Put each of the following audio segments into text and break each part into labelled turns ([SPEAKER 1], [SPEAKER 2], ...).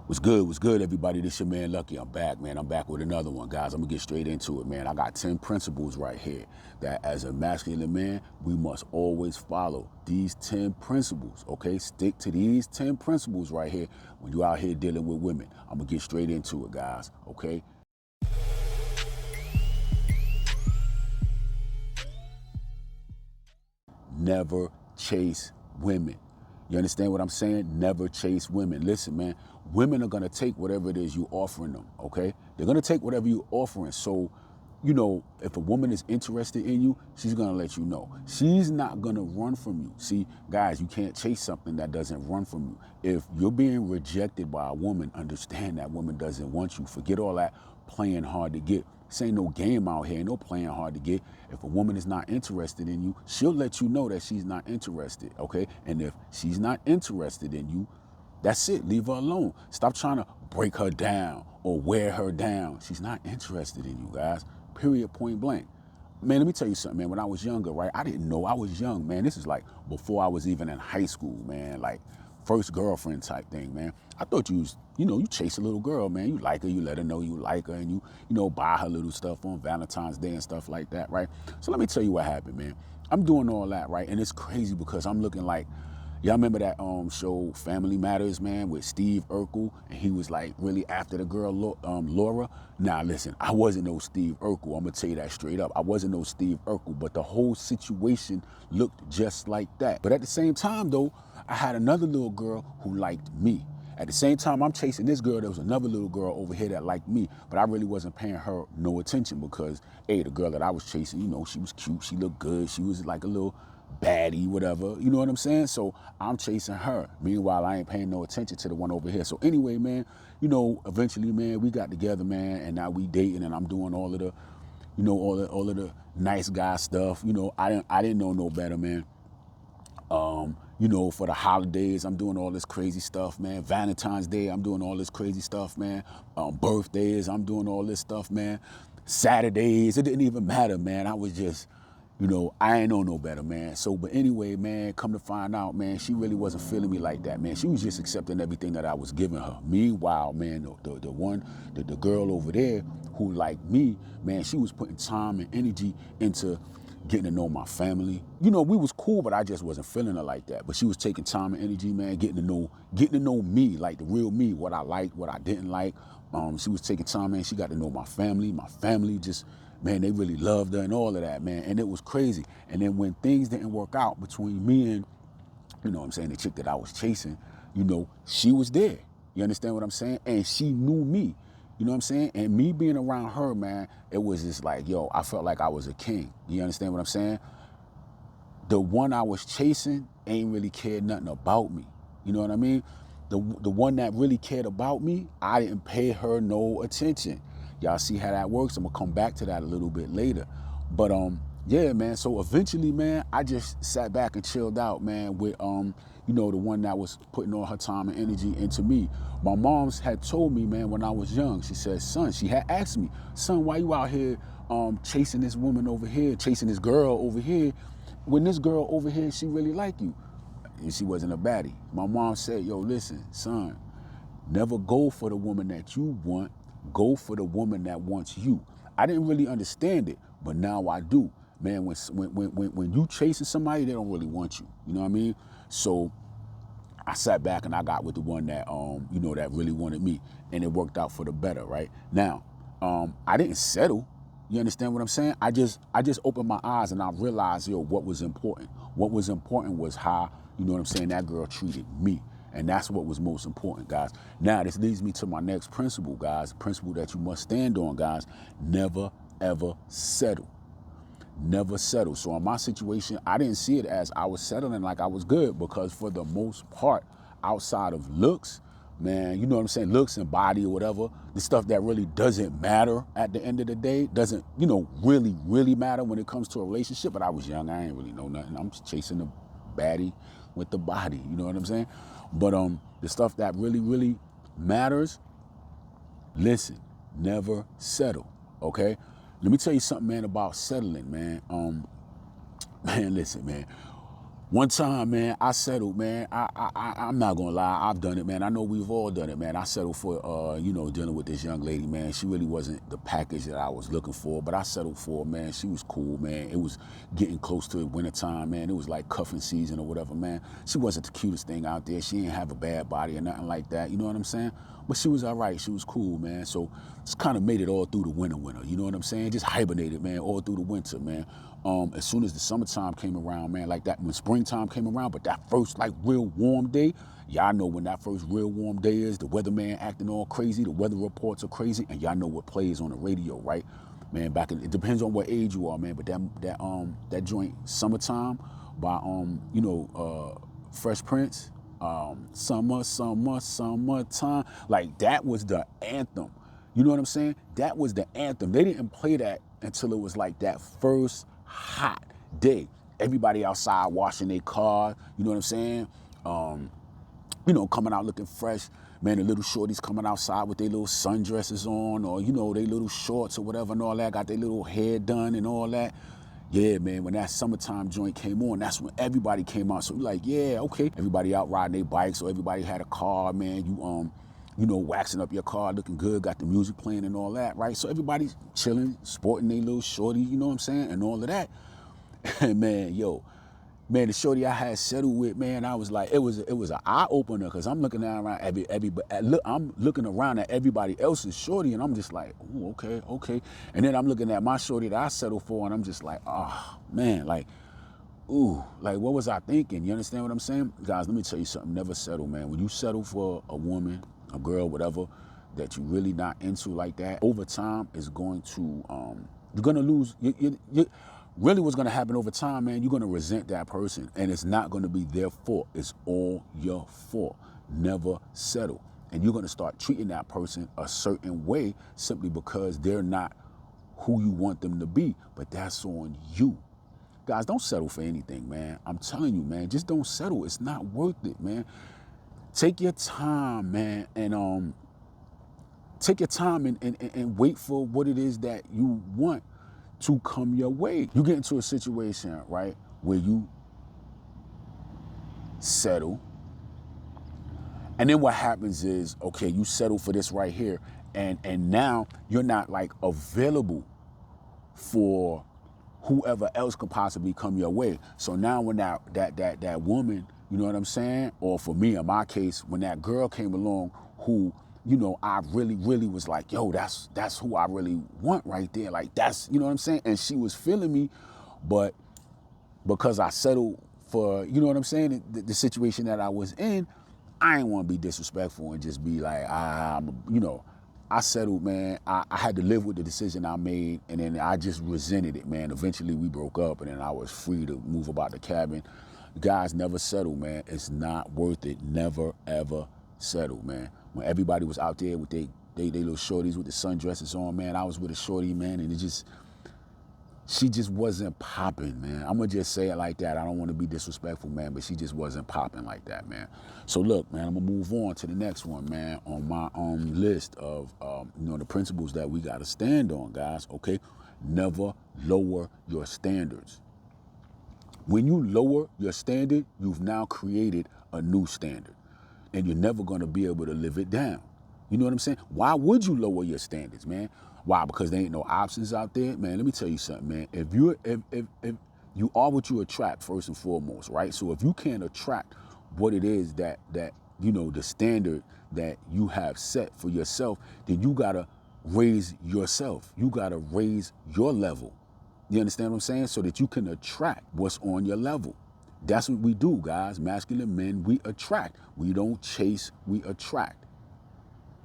[SPEAKER 1] What's good, everybody? This your man Lucky. I'm back, man. I'm back with another one, guys. I'm gonna get straight into it, man. I got 10 principles right here that as a masculine man, we must always follow. These 10 principles, okay? Stick to these 10 principles right here when you out here dealing with women. I'm gonna get straight into it, guys, okay? Never chase women. You understand what I'm saying? Never chase women. Listen, man, women are gonna take whatever it is you're offering them, okay? They're gonna take whatever you're offering. So, if a woman is interested in you, she's gonna let you know. She's not gonna run from you. See, guys, you can't chase something that doesn't run from you. If you're being rejected by a woman, understand that woman doesn't want you. Forget all that playing hard to get. This ain't no game out here, ain't no playing hard to get. If a woman is not interested in you, she'll let you know that she's not interested, okay? And if she's not interested in you, that's it, leave her alone. Stop trying to break her down or wear her down. She's not interested in you, guys, period, point blank. Man, let me tell you something, man. When I was younger, right, I didn't know. I was young, man. This is like before I was even in high school, man. Like first girlfriend type thing, man. I thought you was, you chase a little girl, man. You like her, you let her know you like her, and you buy her little stuff on Valentine's Day and stuff like that, right? So let me tell you what happened, man. I'm doing all that, right? And it's crazy because I'm looking like, y'all remember that show Family Matters, man, with Steve Urkel, and he was like really after the girl Laura. Now listen, I wasn't no Steve Urkel. I'm gonna tell you that straight up. I wasn't no Steve Urkel, but the whole situation looked just like that. But at the same time, though, I had another little girl who liked me. At the same time I'm chasing this girl, there was another little girl over here that liked me, but I really wasn't paying her no attention because, hey, the girl that I was chasing, she was cute, she looked good, she was like a little baddie, whatever, you know what I'm saying? So I'm chasing her. Meanwhile, I ain't paying no attention to the one over here. So anyway, man, eventually, man, we got together, man, and now we dating, and I'm doing all of the, all of the nice guy stuff. I didn't know no better, man. For the holidays, I'm doing all this crazy stuff, man. Valentine's Day, I'm doing all this crazy stuff, man. Birthdays, I'm doing all this stuff, man. Saturdays, it didn't even matter, man. I was just, I ain't know no better, man. So, but anyway, man, come to find out, man, she really wasn't feeling me like that, man. She was just accepting everything that I was giving her. Meanwhile, man, the girl over there who liked me, man, she was putting time and energy into getting to know my family. We was cool, but I just wasn't feeling her like that. But she was taking time and energy, man, getting to know me, like the real me, what I liked, what I didn't like. She was taking time, man. She got to know my family. My family just, man, they really loved her and all of that, man. And it was crazy. And then when things didn't work out between me and, the chick that I was chasing, she was there. You understand what I'm saying? And she knew me. You know what I'm saying? And me being around her, man, it was just like, yo, I felt like I was a king. You understand what I'm saying? The one I was chasing ain't really cared nothing about me. You know what I mean? The one that really cared about me, I didn't pay her no attention. Y'all see how that works? I'm gonna come back to that a little bit later. But yeah, man. So eventually, man, I just sat back and chilled out, man, with the one that was putting all her time and energy into me. My mom's had told me, man, when I was young, she said, son, she had asked me, son, why you out here chasing this woman over here, chasing this girl over here, when this girl over here, she really like you? And she wasn't a baddie. My mom said, yo, listen, son, never go for the woman that you want, go for the woman that wants you. I didn't really understand it, but now I do. Man, when you chasing somebody, they don't really want you. You know what I mean? So I sat back and I got with the one that, that really wanted me, and it worked out for the better, right? Now, I didn't settle. You understand what I'm saying? I just opened my eyes and I realized, what was important. What was important was how, that girl treated me. And that's what was most important, guys. Now, this leads me to my next principle, guys. Principle that you must stand on, guys. Never, ever settle. Never settle. So in my situation, I didn't see it as I was settling like I was good, because for the most part, outside of looks, man, you know what I'm saying, looks and body or whatever, the stuff that really doesn't matter at the end of the day, doesn't, really, really matter when it comes to a relationship. But I was young, I ain't really know nothing. I'm just chasing the baddie with the body, you know what I'm saying? But the stuff that really, really matters, listen, never settle, okay? Let me tell you something, man, about settling, man. Man, listen, man. One time, man, I settled, man. I'm not gonna lie, I've done it, man. I know we've all done it, man. I settled for, dealing with this young lady, man. She really wasn't the package that I was looking for, but I settled for her, man. She was cool, man. It was getting close to wintertime, man. It was like cuffing season or whatever, man. She wasn't the cutest thing out there. She didn't have a bad body or nothing like that, you know what I'm saying? But she was all right. She was cool, man. So just kind of made it all through the winter, you know what I'm saying? Just hibernated, man, all through the winter, man. As soon as the summertime came around, man, like that, when springtime came around, but that first like real warm day, y'all know when that first real warm day is, the weatherman acting all crazy, the weather reports are crazy, and y'all know what plays on the radio, right? Man, it depends on what age you are, man, but that joint Summertime by Fresh Prince, summertime, like that was the anthem. You know what I'm saying? That was the anthem. They didn't play that until it was like that first hot day. Everybody outside washing their car, you know what I'm saying? Coming out looking fresh. Man, the little shorties coming outside with their little sundresses on, or, their little shorts or whatever and all that, got their little hair done and all that. Yeah, man, when that summertime joint came on, that's when everybody came out. So we're like, yeah, okay. Everybody out riding their bikes, or everybody had a car, man. You waxing up your car, looking good, got the music playing and all that, right? So everybody's chilling, sporting their little shorty, you know what I'm saying, and all of that. And man, the shorty I had settled with, man, I was like, it was an eye opener, because I'm looking around I'm looking around at everybody else's shorty, and I'm just like, ooh, okay. And then I'm looking at my shorty that I settled for, and I'm just like, oh man, like, ooh, like what was I thinking? You understand what I'm saying? Guys, let me tell you something, never settle, man. When you settle for a woman, a girl, whatever, that you really not into like that, over time is going to, you're gonna lose, really what's gonna happen over time, man, you're gonna resent that person, and it's not gonna be their fault. It's all your fault. Never settle. And you're gonna start treating that person a certain way simply because they're not who you want them to be, but that's on you. Guys, don't settle for anything, man. I'm telling you, man, just don't settle. It's not worth it, man. Take your time, man, and take your time and wait for what it is that you want to come your way. You get into a situation, right, where you settle, and then what happens is, okay, you settle for this right here, and now you're not like available for whoever else could possibly come your way. So now when that woman, you know what I'm saying? Or for me, in my case, when that girl came along who, I really, really was like, yo, that's who I really want right there. Like, that's, you know what I'm saying? And she was feeling me, but because I settled for, you know what I'm saying, the situation that I was in, I ain't want to be disrespectful and just be like, I settled, man. I had to live with the decision I made, and then I just resented it, man. Eventually we broke up, and then I was free to move about the cabin. Guys, never settle, man. It's not worth it. Never, ever settle, man. When everybody was out there with they little shorties with the sundresses on, man, I was with a shorty, man, and she just wasn't popping, man. I'm gonna just say it like that. I don't want to be disrespectful, man, but she just wasn't popping like that, man. So look, man, I'm gonna move on to the next one, man, on my list of the principles that we gotta stand on, guys. Okay, never lower your standards. When you lower your standard, you've now created a new standard, and you're never gonna be able to live it down. You know what I'm saying? Why would you lower your standards, man? Why? Because there ain't no options out there, man. Let me tell you something, man. If you are what you attract, first and foremost, right? So if you can't attract what it is that the standard that you have set for yourself, then you gotta raise yourself. You gotta raise your level. You understand what I'm saying? So that you can attract what's on your level. That's what we do, guys. Masculine men, we attract. We don't chase, we attract.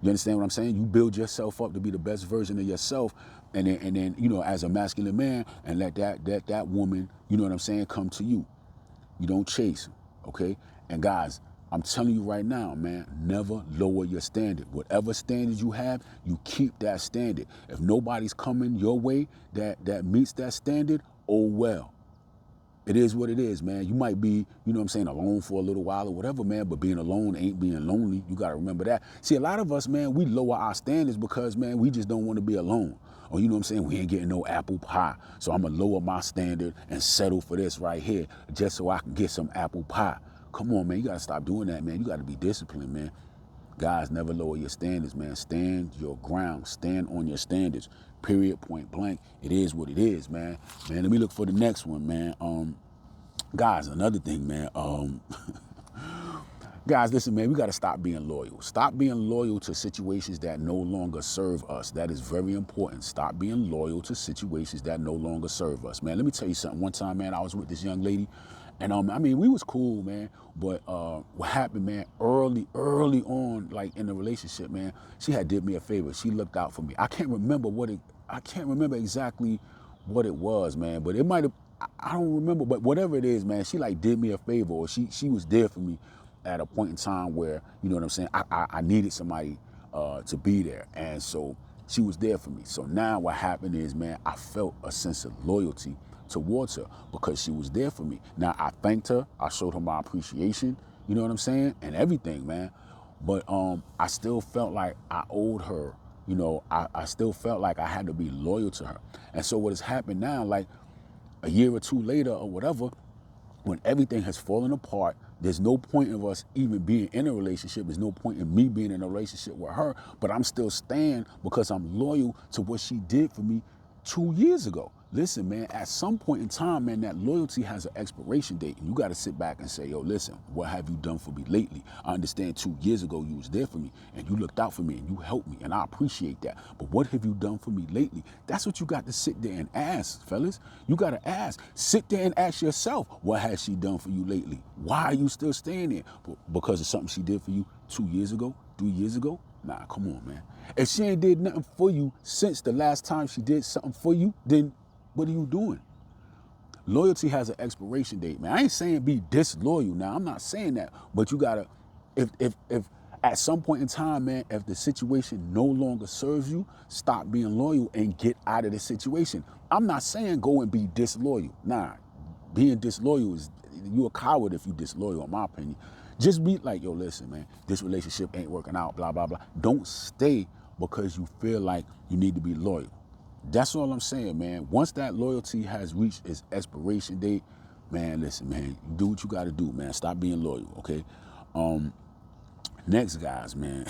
[SPEAKER 1] You understand what I'm saying? You build yourself up to be the best version of yourself, and then as a masculine man, and let that woman, you know what I'm saying, come to you. You don't chase, okay? And guys, I'm telling you right now, man, never lower your standard. Whatever standard you have, you keep that standard. If nobody's coming your way that meets that standard, oh well. It is what it is, man. You might be, alone for a little while or whatever, man, but being alone ain't being lonely. You got to remember that. See, a lot of us, man, we lower our standards because, man, we just don't want to be alone. Or, you know what I'm saying, we ain't getting no apple pie. So I'm going to lower my standard and settle for this right here just so I can get some apple pie. Come on, man. You got to stop doing that, man. You got to be disciplined, man. Guys, never lower your standards, man. Stand your ground. Stand on your standards. Period, point blank. It is what it is, man. Man, let me look for the next one, man. Guys, another thing, man. Guys, listen, man, we got to stop being loyal. Stop being loyal to situations that no longer serve us. That is very important. Stop being loyal to situations that no longer serve us, man. Let me tell you something. One time, man, I was with this young lady, and I mean, we was cool, man. But what happened, man, early on, like in the relationship, man, she had did me a favor. She looked out for me. I can't remember exactly what it was, man. But it might have. I don't remember. But whatever it is, man, she like did me a favor, or she was there for me at a point in time where, you know what I'm saying, I needed somebody to be there. And so she was there for me. So now what happened is, man, I felt a sense of loyalty towards her because she was there for me. Now, I thanked her. I showed her my appreciation, you know what I'm saying, and everything, man. But I still felt like I owed her, you know, I still felt like I had to be loyal to her. And so what has happened now, like a year or two later or whatever, when everything has fallen apart, there's no point of us even being in a relationship. There's no point in me being in a relationship with her, but I'm still staying because I'm loyal to what she did for me 2 years ago. Listen, man, at some point in time, man, that loyalty has an expiration date. And you got to sit back and say, yo, listen, what have you done for me lately? I understand 2 years ago you was there for me and you looked out for me and you helped me, and I appreciate that. But what have you done for me lately? That's what you got to sit there and ask, fellas. You got to ask. Sit there and ask yourself, what has she done for you lately? Why are you still staying there? Because of something she did for you 2 years ago, 3 years ago? Nah, come on, man. If she ain't did nothing for you since the last time she did something for you, then what are you doing? Loyalty has an expiration date, man. I ain't saying be disloyal now. I'm not saying that. But you gotta, if at some point in time, man, if the situation no longer serves you, stop being loyal and get out of the situation. I'm not saying go and be disloyal. Nah, being disloyal is, you a coward if you disloyal, in my opinion. Just be like, yo, listen, man, this relationship ain't working out, blah, blah, blah. Don't stay because you feel like you need to be loyal. That's all I'm saying, man. Once that loyalty has reached its expiration date, man, listen, man, do what you got to do, man. Stop being loyal, okay? Next, guys, man.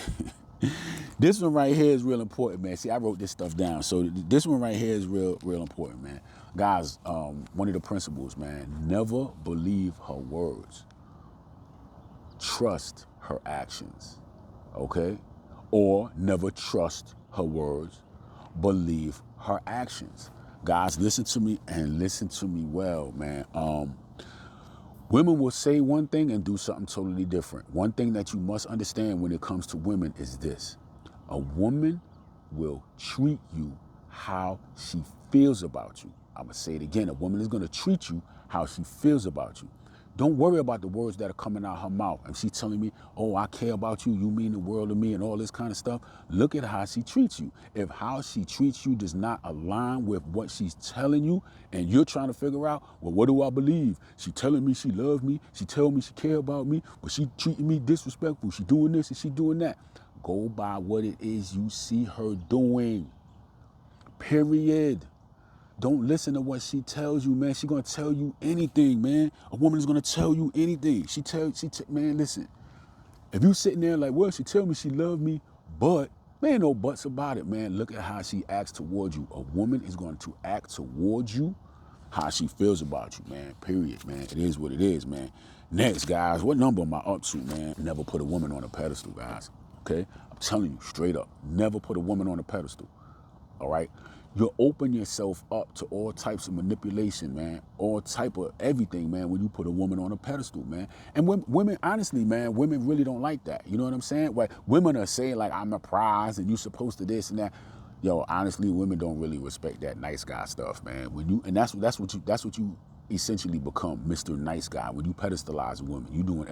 [SPEAKER 1] This one right here is real important, man. See, I wrote this stuff down. So this one right here is real important, man. Guys, one of the principles, man, never believe her words. Trust her actions, okay? Or never trust her words, believe her actions. Guys, listen to me and listen to me well, man. Women will say one thing and do something totally different. One thing that you must understand when it comes to women is this. A woman will treat you how she feels about you. I'm going to say it again. A woman is going to treat you how she feels about you. Don't worry about the words that are coming out her mouth. If she's telling me, oh, I care about you, you mean the world to me, and all this kind of stuff, look at how she treats you. If how she treats you does not align with what she's telling you, and you're trying to figure out, well, what do I believe? She telling me she loves me, she telling me she care about me, but she treating me disrespectful, she doing this and she doing that. Go by what it is you see her doing. Period. Don't listen to what she tells you, man. She gonna tell you anything, man. A woman is gonna tell you anything. Man, listen. If you sitting there like, well, she tell me she love me, but, man, no buts about it, man. Look at how she acts towards you. A woman is going to act towards you how she feels about you, man. Period, man. It is what it is, man. Next, guys, what number am I up to, man? Never put a woman on a pedestal, guys. Okay? I'm telling you straight up. Never put a woman on a pedestal. All right? You open yourself up to all types of manipulation, man. All type of everything, man, when you put a woman on a pedestal, man. And women, honestly, man, women really don't like that. You know what I'm saying? Like, women are saying, like, I'm a prize and you supposed to this and that. Yo, honestly, women don't really respect that nice guy stuff, man. And that's what you essentially become, Mr. Nice Guy. When you pedestalize a woman, you doing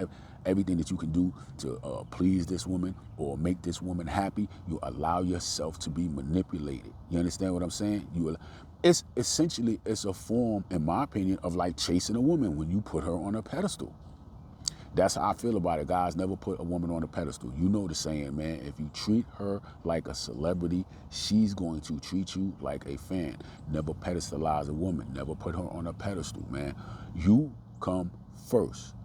[SPEAKER 1] everything that you can do to please this woman or make this woman happy. You allow yourself to be manipulated. You understand what I'm saying? It's a form, in my opinion, of like chasing a woman when you put her on a pedestal. That's how I feel about it, guys. Never put a woman on a pedestal. You know the saying, man. If you treat her like a celebrity, she's going to treat you like a fan. Never pedestalize a woman. Never put her on a pedestal, man. You come first,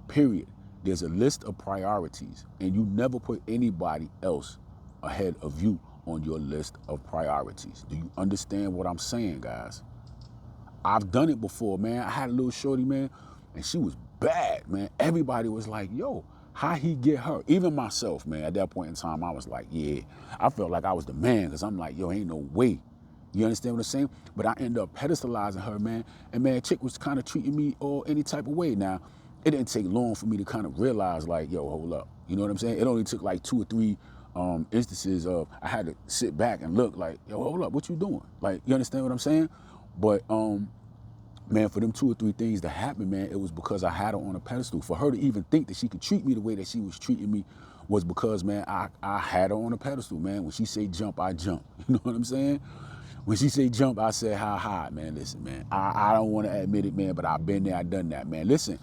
[SPEAKER 1] period. There's a list of priorities, and you never put anybody else ahead of you on your list of priorities. Do you understand what I'm saying, guys? I've done it before, man. I had a little shorty, man, and she was bad, man. Everybody was like, yo, how he get her? Even myself, man, at that point in time, I was like, yeah. I felt like I was the man, because I'm like, yo, ain't no way. You understand what I'm saying? But I ended up pedestalizing her, man. And, man, chick was kind of treating me all any type of way. Now, it didn't take long for me to kind of realize, like, yo, hold up. You know what I'm saying? It only took like 2 or 3 instances of I had to sit back and look like, yo, hold up, what you doing? Like, you understand what I'm saying? But, man, for them 2 or 3 things to happen, man, it was because I had her on a pedestal. For her to even think that she could treat me the way that she was treating me was because, man, I had her on a pedestal, man. When she say jump, I jump. You know what I'm saying? When she say jump, I say how high, man. Listen, man, I don't want to admit it, man, but I've been there, I've done that, man. Listen,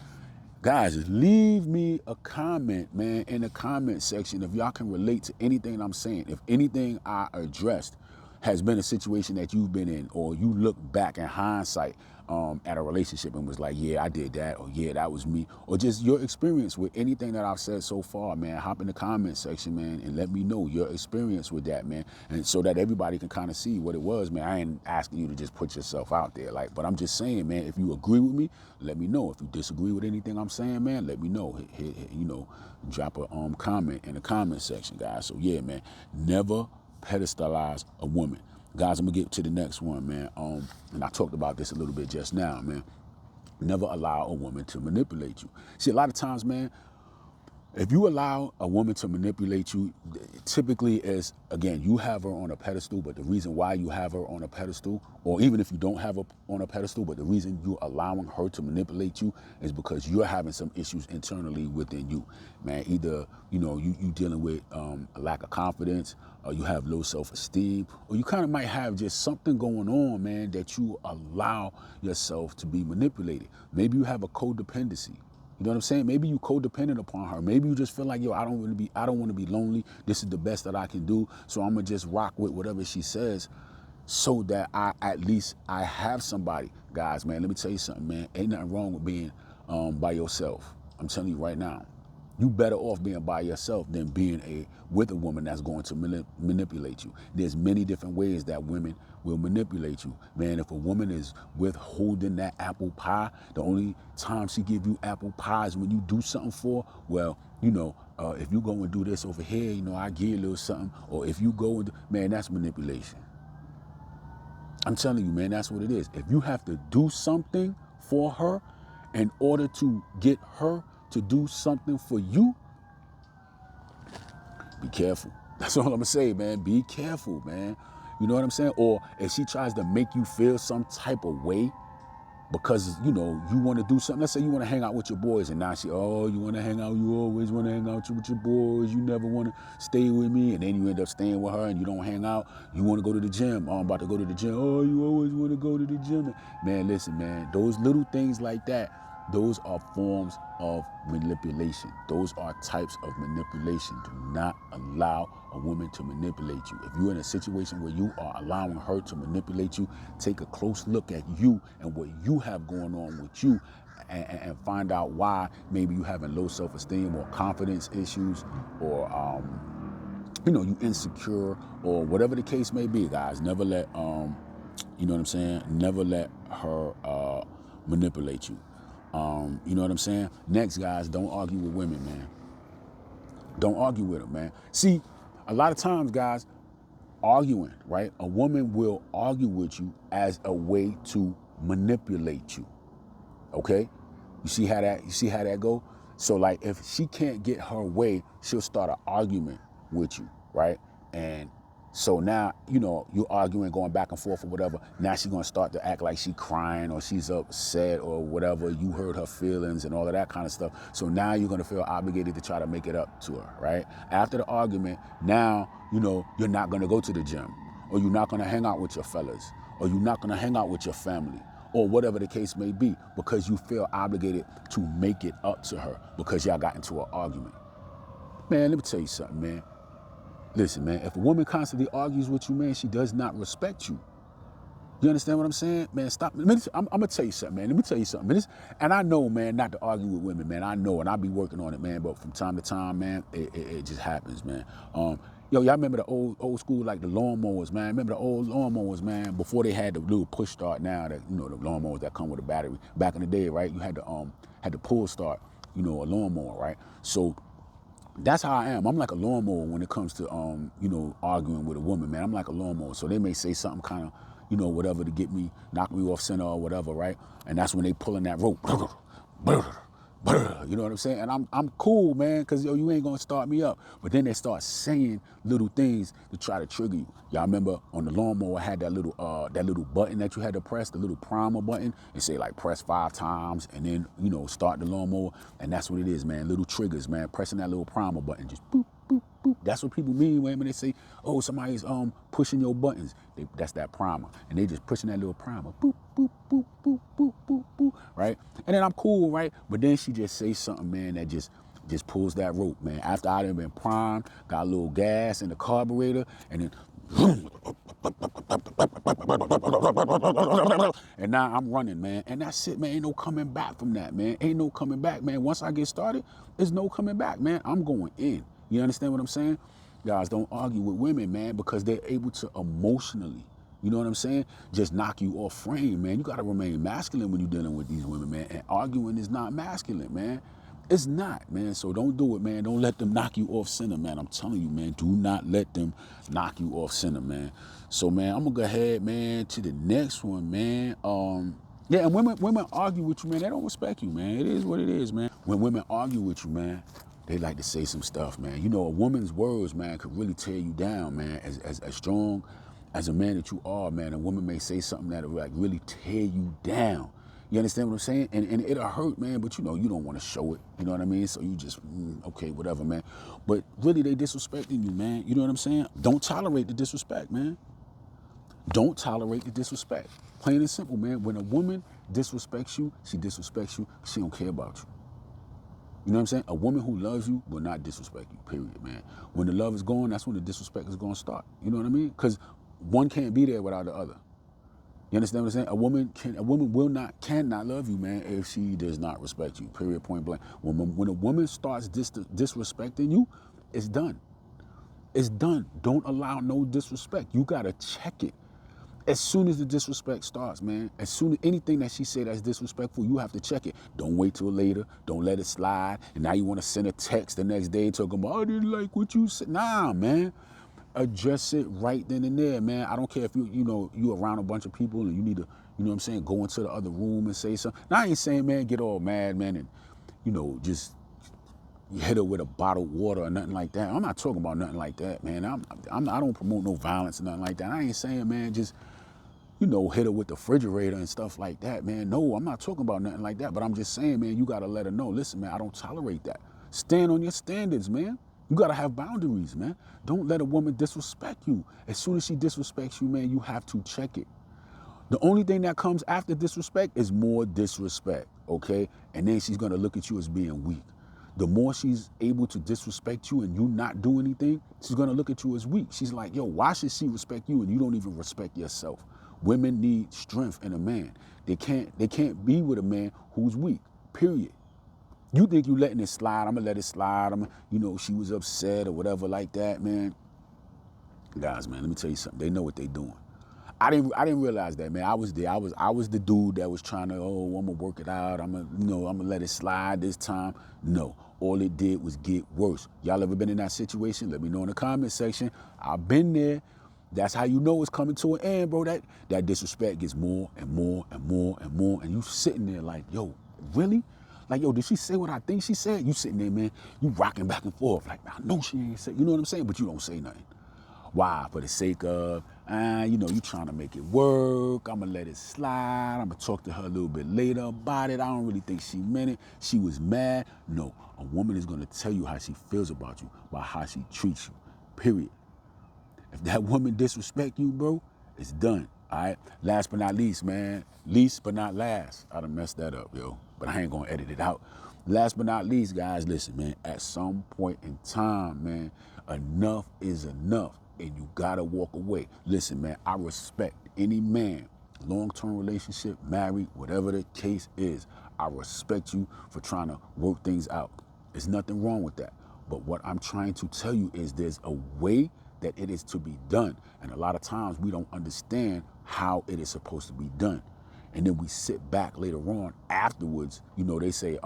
[SPEAKER 1] guys, just leave me a comment, man, in the comment section if y'all can relate to anything I'm saying. If anything I addressed has been a situation that you've been in, or you look back in hindsight at a relationship and was like, yeah, I did that, or yeah, that was me, or just your experience with anything that I've said so far, man, hop in the comment section, man, and let me know your experience with that, man, and so that everybody can kind of see what it was, man. I ain't asking you to just put yourself out there, like, but I'm just saying, man, if you agree with me, let me know. If you disagree with anything I'm saying, man, let me know. You know, drop a comment in the comment section, guys. So yeah, man, never pedestalize a woman. Guys, I'm gonna get to the next one, man. And I talked about this a little bit just now, man. Never allow a woman to manipulate you. See, a lot of times, man, if you allow a woman to manipulate you, typically is, again, you have her on a pedestal, but the reason why you have her on a pedestal, or even if you don't have her on a pedestal, but the reason you're allowing her to manipulate you is because you're having some issues internally within you, man. Either, you know, you dealing with a lack of confidence, or you have low self-esteem, or you kind of might have just something going on, man, that you allow yourself to be manipulated. Maybe you have a codependency. You know what I'm saying? Maybe you codependent upon her. Maybe you just feel like, yo, I don't want to be lonely. This is the best that I can do. So I'm gonna just rock with whatever she says, so that at least I have somebody. Guys, man, let me tell you something, man. Ain't nothing wrong with being by yourself. I'm telling you right now. You better off being by yourself than being with a woman that's going to manipulate you. There's many different ways that women will manipulate you. Man, if a woman is withholding that apple pie, the only time she give you apple pie is when you do something for her. Well, you know, if you go and do this over here, you know, I give you a little something. Or if you go and man, that's manipulation. I'm telling you, man, that's what it is. If you have to do something for her in order to get her to do something for you, be careful. That's all I'm gonna say, man. Be careful, man. You know what I'm saying? Or if she tries to make you feel some type of way because, you know, you want to do something. Let's say you want to hang out with your boys, and now she, oh, you want to hang out, you always want to hang out with your boys, you never want to stay with me, and then you end up staying with her and you don't hang out. You want to go to the gym. Oh, I'm about to go to the gym. Oh, you always want to go to the gym. Man, listen, man, those little things like that, those are forms of manipulation. Those are types of manipulation. Do not allow a woman to manipulate you. If you're in a situation where you are allowing her to manipulate you, take a close look at you and what you have going on with you, and find out why maybe you having low self-esteem or confidence issues, or you know, you insecure, or whatever the case may be, guys. Never let you know what I'm saying? Never let her manipulate you. You know what I'm saying? Next, guys, don't argue with women, man. Don't argue with them, man. See, a lot of times, guys, arguing, right? A woman will argue with you as a way to manipulate you. Okay? You see how that go? So like if she can't get her way, she'll start an argument with you, right? And so now, you know, you're arguing, going back and forth or whatever. Now she's going to start to act like she's crying or she's upset or whatever. You hurt her feelings and all of that kind of stuff. So now you're going to feel obligated to try to make it up to her, right? After the argument, now, you know, you're not going to go to the gym, or you're not going to hang out with your fellas, or you're not going to hang out with your family, or whatever the case may be, because you feel obligated to make it up to her because y'all got into an argument. Man, let me tell you something, man. Listen, man, if a woman constantly argues with you, man, she does not respect you. You understand what I'm saying? Man, stop. I'm going to tell you something, man. Let me tell you something. And I know, man, not to argue with women, man. I know, and I be working on it, man. But from time to time, man, it just happens, man. Y'all remember the old school, like the lawnmowers, man? Remember the old lawnmowers, man? Before they had the little push start now, that, you know, the lawnmowers that come with a battery. Back in the day, right? You had the pull start, you know, a lawnmower, right? So that's how I am. I'm like a lawnmower when it comes to, you know, arguing with a woman, man. I'm like a lawnmower. So they may say something kind of, you know, whatever to get me, knock me off center or whatever, right? And that's when they pulling that rope. You know what I'm saying? And I'm cool, man, because, yo, you ain't going to start me up. But then they start saying little things to try to trigger you. Y'all remember on the lawnmower, I had that little button that you had to press, the little primer button, and say, like, press 5 times and then, you know, start the lawnmower. And that's what it is, man. Little triggers, man. Pressing that little primer button, just boop, boop, boop. That's what people mean when they say, oh, somebody's pushing your buttons. That's that primer. And they just pushing that little primer. Boop, boop, boop, boop, boop, boop, boop, right? And then I'm cool, right? But then she just say something, man, that just pulls that rope, man. After I done been primed, got a little gas in the carburetor, and then and now I'm running, man. And that's it, man. Ain't no coming back from that, man. Ain't no coming back, man. Once I get started, there's no coming back, man. I'm going in. You understand what I'm saying? Guys, don't argue with women, man, because they're able to emotionally, you know what I'm saying, just knock you off frame, man. You got to remain masculine when you're dealing with these women, man. And arguing is not masculine, man. It's not, man. So don't do it, man. Don't let them knock you off center, man. I'm telling you, man. Do not let them knock you off center, man. So, man, I'm going to go ahead, man, to the next one, man. Yeah, and women argue with you, man. They don't respect you, man. It is what it is, man. When women argue with you, man, they like to say some stuff, man. You know, a woman's words, man, could really tear you down, man. As strong as a man that you are, man, a woman may say something that'll like really tear you down. You understand what I'm saying? And it'll hurt, man, but you know, you don't want to show it. You know what I mean? So you just, okay, whatever, man. But really, they disrespecting you, man. You know what I'm saying? Don't tolerate the disrespect, man. Don't tolerate the disrespect. Plain and simple, man. When a woman disrespects you, she disrespects you. She don't care about you. You know what I'm saying? A woman who loves you will not disrespect you, period, man. When the love is gone, that's when the disrespect is going to start. You know what I mean? Because one can't be there without the other. You understand what I'm saying? A woman cannot love you, man, if she does not respect you, period, point blank. When a woman starts disrespecting you, it's done. It's done. Don't allow no disrespect. You got to check it. As soon as the disrespect starts, man, as soon as anything that she say that's disrespectful, you have to check it. Don't wait till later. Don't let it slide. And now you want to send a text the next day talking about, I didn't like what you said. Nah, man. Address it right then and there, man. I don't care if you around a bunch of people and you need to, you know what I'm saying, go into the other room and say something. Now I ain't saying, man, get all mad, man, and, you know, just hit her with a bottled water or nothing like that. I'm not talking about nothing like that, man. I don't promote no violence or nothing like that. I ain't saying, man, just, you know, hit her with the refrigerator and stuff like that, man. No, I'm not talking about nothing like that. But I'm just saying, man, you got to let her know, listen, man, I don't tolerate that. Stand on your standards, man. You got to have boundaries, man. Don't let a woman disrespect you. As soon as she disrespects you, man, you have to check it. The only thing that comes after disrespect is more disrespect, okay? And then she's going to look at you as being weak. The more she's able to disrespect you and you not do anything, she's going to look at you as weak. She's like, yo, why should she respect you and you don't even respect yourself? Women need strength in a man. They can't be with a man who's weak, period. You think you letting it slide, I'm going to let it slide. She was upset or whatever like that, man. Guys, man, let me tell you something. They know what they doing. I didn't realize that, man. I was there. I was the dude that was trying to, I'm going to work it out. I'm going to let it slide this time. No. All it did was get worse. Y'all ever been in that situation? Let me know in the comment section. I've been there. That's how you know it's coming to an end, bro. That disrespect gets more and more and more and more. And you sitting there like, yo, really? Like, yo, did she say what I think she said? You sitting there, man, you rocking back and forth. Like, I know she ain't say, you know what I'm saying? But you don't say nothing. Why? For the sake of, you trying to make it work. I'm going to let it slide. I'm going to talk to her a little bit later about it. I don't really think she meant it. She was mad. No, a woman is going to tell you how she feels about you, by how she treats you, period. If that woman disrespect you, bro, it's done. All right. Last but not least, man. Least but not last. I done messed that up, yo. But I ain't gonna edit it out. Last but not least, guys, listen, man. At some point in time, man, enough is enough. And you gotta walk away. Listen, man, I respect any man, long-term relationship, married, whatever the case is. I respect you for trying to work things out. There's nothing wrong with that. But what I'm trying to tell you is there's a way that it is to be done. And a lot of times we don't understand how it is supposed to be done. And then we sit back later on afterwards. You know, they say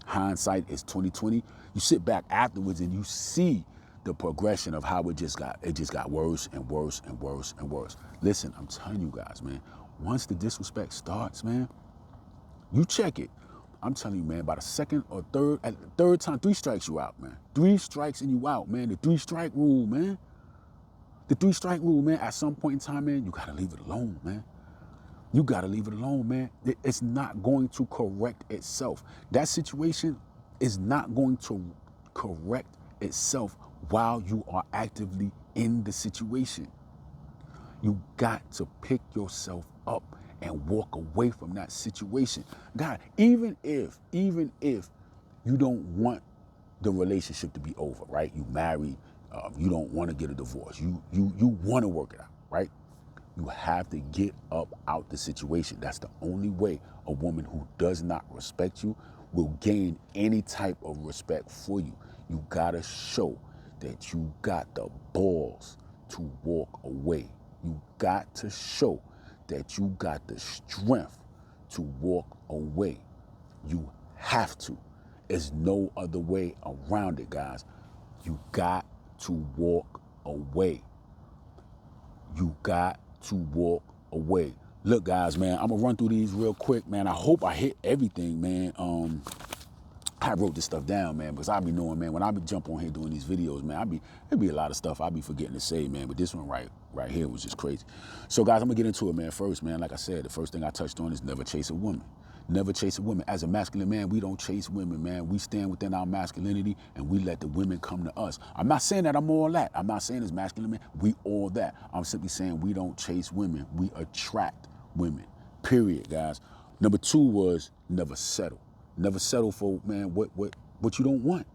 [SPEAKER 1] hindsight is 20/20. You sit back afterwards and you see the progression of how it just got worse and worse and worse and worse. Listen, I'm telling you guys, man, once the disrespect starts, man, you check it. I'm telling you, man, by the second or third, at the third time, 3 strikes you out, man. 3 strikes and you out, man. The 3-strike rule, man. The 3-strike rule, man, at some point in time, man, you gotta leave it alone, man. You gotta leave it alone, man. It's not going to correct itself. That situation is not going to correct itself while you are actively in the situation. You got to pick yourself up and walk away from that situation. God, even if you don't want the relationship to be over, right? You married, you don't want to get a divorce. You want to work it out, right? You have to get up out the situation. That's the only way a woman who does not respect you will gain any type of respect for you. You gotta show that you got the balls to walk away. You got to show that you got the strength to walk away. You have to. There's no other way around it, guys. You got to walk away. You got to walk away. Look, guys, man, I'm gonna run through these real quick, man. I hope I hit everything, man. I wrote this stuff down, man, because I be knowing, man, when I be jump on here doing these videos, man, it'd be a lot of stuff I be forgetting to say, man. But this one right here was just crazy. So, guys, I'm gonna get into it, man. First, man, like I said, the first thing I touched on is never chase a woman. Never chase a woman. As a masculine man, we don't chase women, man. We stand within our masculinity and we let the women come to us. I'm not saying that I'm all that. I'm not saying as masculine men, we all that. I'm simply saying we don't chase women. We attract women. Period, guys. Number 2 was never settle. Never settle for, man, what you don't want.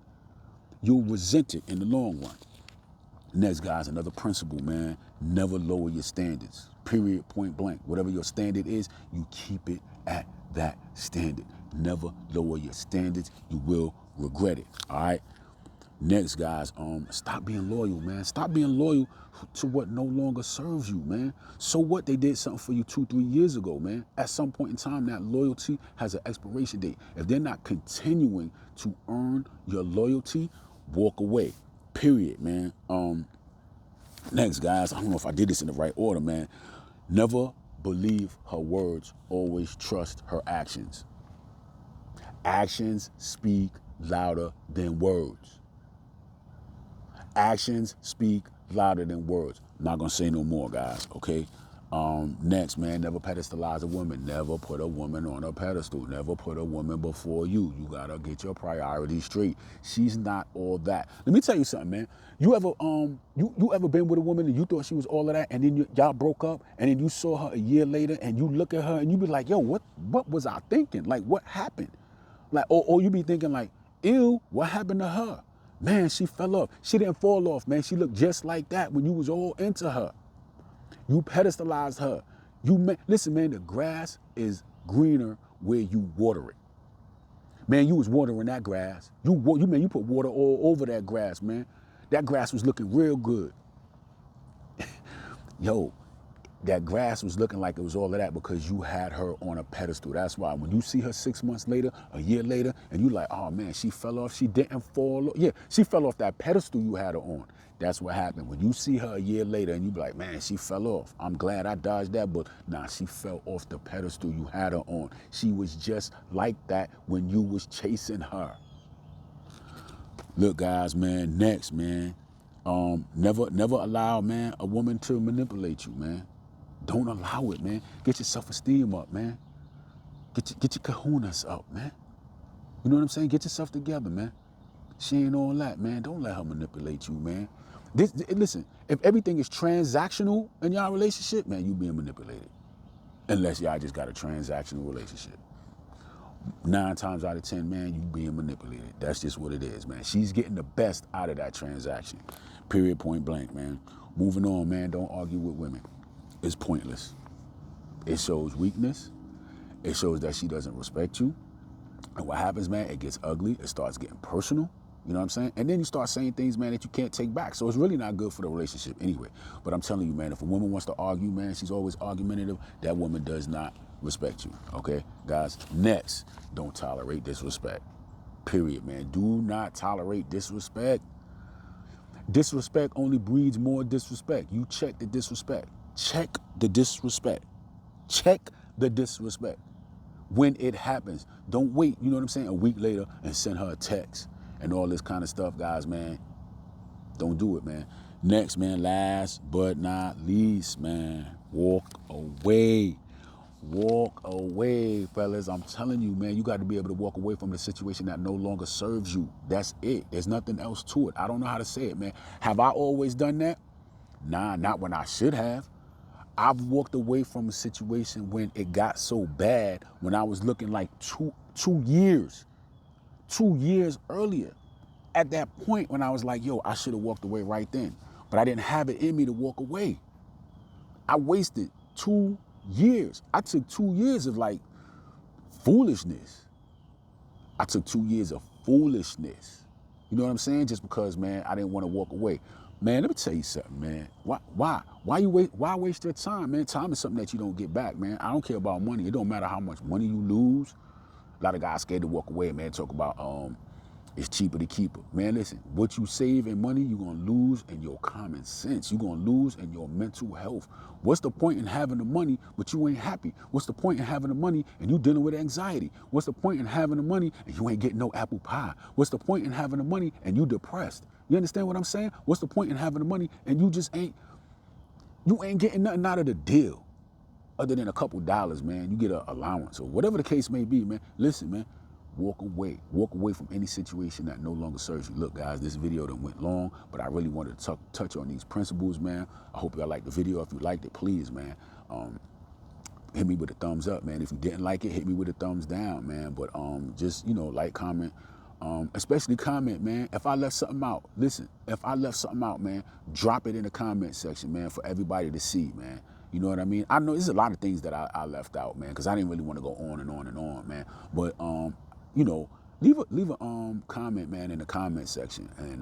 [SPEAKER 1] You'll resent it in the long run. Next, guys, another principle, man. Never lower your standards. Period, point blank. Whatever your standard is, you keep it at that standard. Never lower your standards. You will regret it. All right. Next, guys, stop being loyal, man. Stop being loyal to what no longer serves you, man. So what? They did something for you 2-3 years ago, man. At some point in time, that loyalty has an expiration date. If they're not continuing to earn your loyalty, walk away. Period, man. Next, guys, I don't know if I did this in the right order, man. Never believe her words. Always trust her actions. Actions speak louder than words. Actions speak louder than words. I'm not gonna say no more, guys, okay? Next, man, never pedestalize a woman. Never put a woman on a pedestal. Never put a woman before you. You gotta get your priorities straight. She's not all that. Let me tell you something, man. You ever you ever been with a woman and you thought she was all of that, and then y'all broke up, and then you saw her a year later, and you look at her and you be like, yo, what was I thinking? Like, what happened? Like, or you be thinking like, ew, what happened to her? Man, she fell off. She didn't fall off, man. She looked just like that when you was all into her. You pedestalized her. Listen, man, the grass is greener where you water it. Man, you was watering that grass. You put water all over that grass, man. That grass was looking real good. Yo, that grass was looking like it was all of that because you had her on a pedestal. That's why when you see her 6 months later, a year later, and you like, oh man, she fell off. She didn't fall off. Yeah, she fell off that pedestal you had her on. That's what happened. When you see her a year later and you be like, man, she fell off. I'm glad I dodged that, but nah, she fell off the pedestal you had her on. She was just like that when you was chasing her. Look, guys, man, next, man, never allow, man, a woman to manipulate you, man. Don't allow it, man. Get your self-esteem up, man. Get your kahunas up, man. You know what I'm saying? Get yourself together, man. She ain't all that, man. Don't let her manipulate you, man. Listen, if everything is transactional in y'all relationship, man, you being manipulated. Unless y'all just got a transactional relationship. 9 times out of 10, man, you being manipulated. That's just what it is, man. She's getting the best out of that transaction. Period, point blank, man. Moving on, man. Don't argue with women. It's pointless. It shows weakness. It shows that she doesn't respect you. And what happens, man, it gets ugly. It starts getting personal. You know what I'm saying? And then you start saying things, man, that you can't take back. So it's really not good for the relationship anyway. But I'm telling you, man, if a woman wants to argue, man, she's always argumentative, that woman does not respect you, okay? Guys, next, don't tolerate disrespect. Period, man. Do not tolerate disrespect. Disrespect only breeds more disrespect. You check the disrespect. Check the disrespect. Check the disrespect. When it happens, don't wait, you know what I'm saying, a week later and send her a text and all this kind of stuff, guys, man. Don't do it, man. Next, man, last but not least, man, walk away. Walk away, fellas. I'm telling you, man, you got to be able to walk away from a situation that no longer serves you. That's it. There's nothing else to it. I don't know how to say it, man. Have I always done that? Nah, not when I should have. I've walked away from a situation when it got so bad, when I was looking like two years earlier. At that point when I was like, yo, I should have walked away right then. But I didn't have it in me to walk away. I wasted 2 years. I took 2 years of like foolishness. I took 2 years of foolishness. You know what I'm saying? Just because, man, I didn't want to walk away. Man, let me tell you something, man. Why waste your time, man? Time is something that you don't get back, man. I don't care about money. It don't matter how much money you lose. A lot of guys scared to walk away, man. Talk about it's cheaper to keep it. Man, listen, what you save in money, you're going to lose in your common sense. You're going to lose in your mental health. What's the point in having the money, but you ain't happy? What's the point in having the money and you dealing with anxiety? What's the point in having the money and you ain't getting no apple pie? What's the point in having the money and you depressed? You understand what I'm saying? What's the point in having the money and you just ain't getting nothing out of the deal other than a couple dollars, man? You get an allowance or whatever the case may be, man. Listen, man. Walk away from any situation that no longer serves you. Look, guys, this video done went long, but I really wanted to touch on these principles, man. I hope y'all liked the video. If you liked it, please, man, hit me with a thumbs up, man. If you didn't like it, hit me with a thumbs down, man. But just, you know, like, comment, especially comment, man. If I left something out, listen, if I left something out, man, drop it in the comment section, man, for everybody to see, man. You know what I mean? I know there's a lot of things that I left out, man, because I didn't really want to go on and on and on, man. But you know, leave a comment, man, in the comment section, and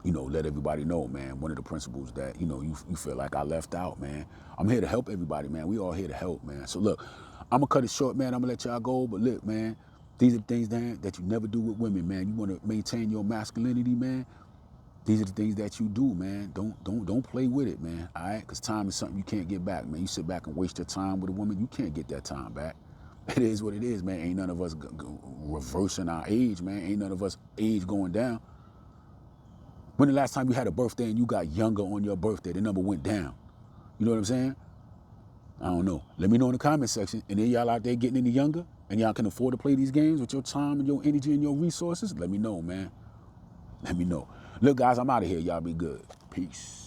[SPEAKER 1] you know, let everybody know, man, one of the principles that, you know, you feel like I left out, man. I'm here to help everybody, man. We all here to help, man. So look, I'm gonna cut it short, man. I'm gonna let y'all go, but look, man, these are the things that you never do with women, man. You want to maintain your masculinity, man. These are the things that you do, man. Don't play with it, man. All right, because time is something you can't get back, man. You sit back and waste your time with a woman, you can't get that time back. It is what it is, man. Ain't none of us reversing our age, man. Ain't none of us age going down. When the last time you had a birthday and you got younger on your birthday, the number went down? You know what I'm saying? I don't know. Let me know in the comment section. And then y'all out there getting any younger and y'all can afford to play these games with your time and your energy and your resources, let me know, man. Let me know. Look, guys, I'm out of here. Y'all be good. Peace.